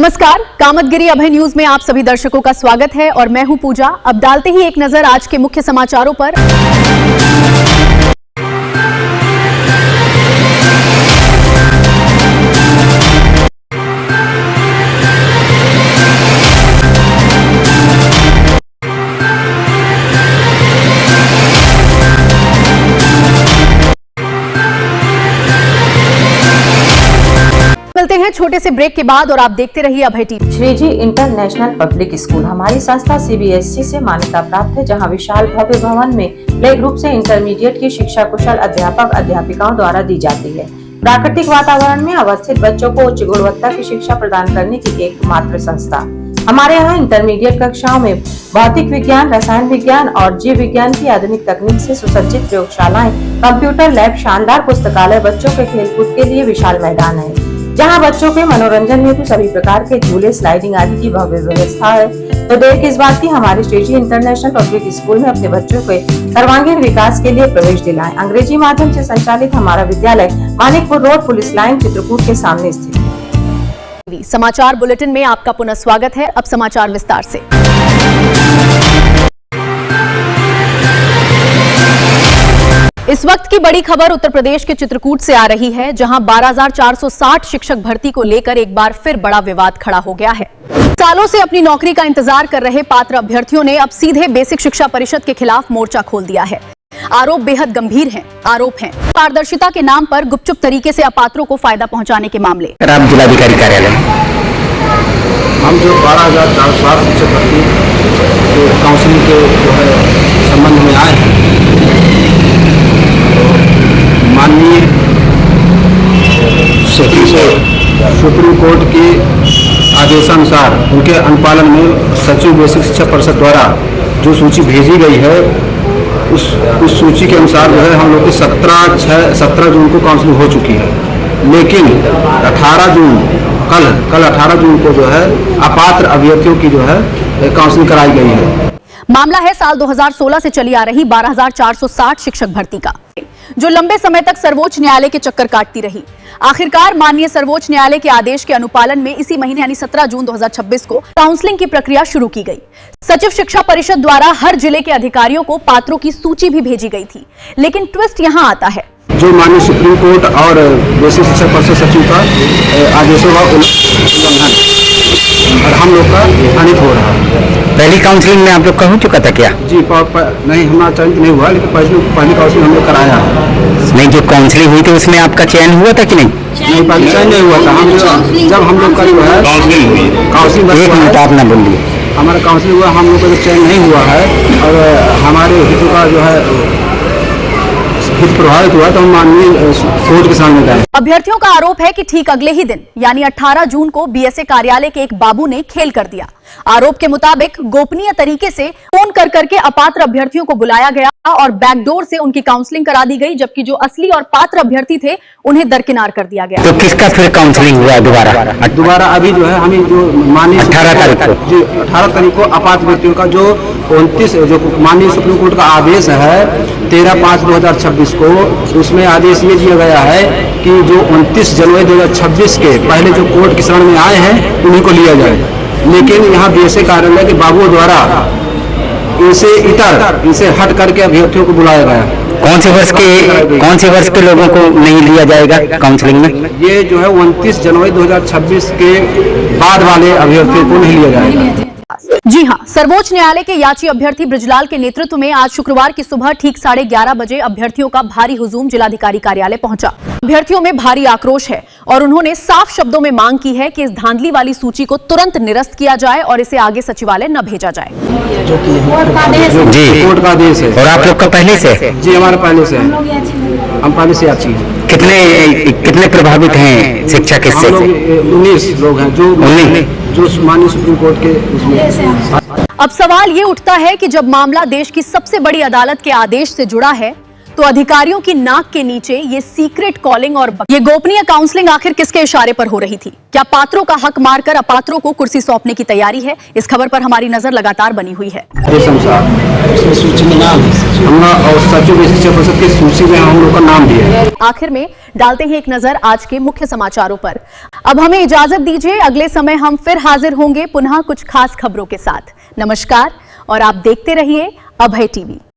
नमस्कार, कामतगिरी अभय न्यूज में आप सभी दर्शकों का स्वागत है और मैं हूं पूजा। अब डालते ही एक नजर आज के मुख्य समाचारों पर। मिलते हैं छोटे से ब्रेक के बाद और आप देखते रहिए Abhay TV. Shriji international public school हमारी संस्था CBSE से मान्यता प्राप्त है, जहां विशाल भव्य भवन में प्ले ग्रुप से इंटरमीडिएट की शिक्षा कुशल अध्यापक अध्यापिकाओं द्वारा दी जाती है। प्राकृतिक वातावरण में अवस्थित बच्चों को उच्च गुणवत्ता की शिक्षा प्रदान करने की एकमात्र संस्था। हमारे यहाँ इंटरमीडिएट कक्षाओं में भौतिक विज्ञान, रसायन विज्ञान और जीव विज्ञान की आधुनिक तकनीक से सुसज्जित प्रयोगशालाएं, कंप्यूटर लैब, शानदार पुस्तकालय, बच्चों के खेलकूद के लिए विशाल मैदान है, जहां बच्चों के मनोरंजन हेतु सभी प्रकार के झूले, स्लाइडिंग आदि की भव्य व्यवस्था है। तो देर किस बात की, हमारे श्रीजी इंटरनेशनल पब्लिक स्कूल में अपने बच्चों के सर्वांगीण विकास के लिए प्रवेश दिलाएं। अंग्रेजी माध्यम से संचालित हमारा विद्यालय Manikpur road, police line, Chitrakoot के सामने स्थित है। समाचार बुलेटिन में आपका पुनः स्वागत है। अब समाचार विस्तार से। इस वक्त की बड़ी खबर उत्तर प्रदेश के चित्रकूट से आ रही है, जहां 12,460 शिक्षक भर्ती को लेकर एक बार फिर बड़ा विवाद खड़ा हो गया है। सालों से अपनी नौकरी का इंतजार कर रहे पात्र अभ्यर्थियों ने अब सीधे बेसिक शिक्षा परिषद के खिलाफ मोर्चा खोल दिया है। आरोप बेहद गंभीर हैं। आरोप हैं पारदर्शिता के नाम पर गुपचुप तरीके से अपात्रों को फायदा पहुंचाने के मामले। राम जिलाधिकारी कार्यालय हम जो 12,460 शिक्षक भर्ती जो काउंसिलिंग के जो है संबंध में आए हैं, माननीय सुप्रीम कोर्ट के आदेशानुसार उनके अनुपालन में सचिव बेसिक शिक्षा परिषद द्वारा जो सूची भेजी गई है, उस सूची के अनुसार जो है हम लोग की 17 जून को काउंसलिंग हो चुकी है। लेकिन 18 जून कल 18 जून को जो है अपात्र अभ्यर्थियों की जो है काउंसलिंग कराई गई है। मामला है साल 2016 से चली आ रही 12,460 शिक्षक भर्ती का, जो लंबे समय तक सर्वोच्च न्यायालय के चक्कर काटती रही। आखिरकार माननीय सर्वोच्च न्यायालय के आदेश के अनुपालन में इसी महीने यानी 17 जून 2026 को काउंसलिंग की प्रक्रिया शुरू की गई। सचिव शिक्षा परिषद द्वारा हर जिले के अधिकारियों को पात्रों की सूची भी भेजी गई थी। लेकिन ट्विस्ट यहाँ आता है, जो माननीय सुप्रीम कोर्ट और बेसिक शिक्षा परिषद सचिव का आदेशों का और हम लोग का हानित हो रहा है। पहली काउंसलिंग में आप लोग का हो चुका था क्या? जी नहीं, हमारा चयन नहीं हुआ, लेकिन पहली काउंसलिंग हम लोग कराया है। नहीं, जो काउंसलिंग हुई थी उसमें आपका चयन हुआ था कि नहीं? नहीं, पहले चयन नहीं हुआ था। जब हम लोग का जो है काउंसलिंग एक मिनट आप ना बोलिए। हमारा काउंसलिंग हुआ, हम लोग का जो चयन नहीं हुआ है और हमारे हितों का जो है प्रभावित हुआ, तो हम माननीय कोर्ट के सामने गए। अभ्यर्थियों का आरोप है कि ठीक अगले ही दिन यानी 18 जून को BSA कार्यालय के एक बाबू ने खेल कर दिया। आरोप के मुताबिक गोपनीय तरीके से फोन कर करके अपात्र अभ्यर्थियों को बुलाया गया और बैकडोर से उनकी काउंसलिंग करा दी गई, जबकि जो असली और पात्र अभ्यर्थी थे उन्हें दरकिनार कर दिया गया। तो किसका फिर काउंसलिंग हुआ दोबारा? अभी जो है हमें जो माननीय 18 तारीख को जी 18 तारीख को अपात्र व्यक्तियों का जो 29 जो माननीय सुप्रीम कोर्ट का आदेश है 13/5/2026 को, उसमें आदेश ये दिया गया है कि जो 29 जनवरी 2026 के पहले जो कोर्ट की शरण में आए हैं उन्हीं को लिया जाए। लेकिन यहाँ BSA कार्यालय के बाबुओं द्वारा इनसे हट करके अभ्यर्थियों को बुलाया गया। कौन से वर्ष के लोगों को नहीं लिया जाएगा काउंसलिंग में? ये जो है 29 जनवरी 2026 के बाद वाले अभ्यर्थियों को नहीं लिया जाएगा। जी हां, सर्वोच्च न्यायालय के याची अभ्यर्थी ब्रिजलाल के नेतृत्व में आज शुक्रवार की सुबह ठीक 11:30 बजे अभ्यर्थियों का भारी हुजूम जिलाधिकारी कार्यालय पहुंचा। अभ्यर्थियों में भारी आक्रोश है और उन्होंने साफ शब्दों में मांग की है कि इस धांधली वाली सूची को तुरंत निरस्त किया जाए और इसे आगे सचिवालय न भेजा जाए। जो कि कोर्ट का आदेश है। और आप लोग का पहले से? जी, हमारे पहले से है। हम पहले से याची हैं। कितने प्रभावित हैं शिक्षक इससे? 19 लोग हैं जो माननीय सुप्रीम कोर्ट के उसमें। अब सवाल ये उठता है कि जब मामला देश की सबसे बड़ी अदालत के आदेश से जुड़ा है, तो अधिकारियों की नाक के नीचे ये सीक्रेट कॉलिंग और ये गोपनीय काउंसलिंग आखिर किसके इशारे पर हो रही थी? क्या पात्रों का हक मारकर अपात्रों को कुर्सी सौंपने की तैयारी है? इस खबर पर हमारी नजर लगातार बनी हुई है। सूची में नाम हम और सचिव बेसिक शिक्षा परिषद की सूची में हम लोग का नाम दिया है। आखिर में डालते हैं एक नजर आज के मुख्य समाचारों पर। अब हमें इजाजत दीजिए, अगले समय हम फिर हाजिर होंगे पुनः कुछ खास खबरों के साथ। नमस्कार और आप देखते रहिए अभय टीवी।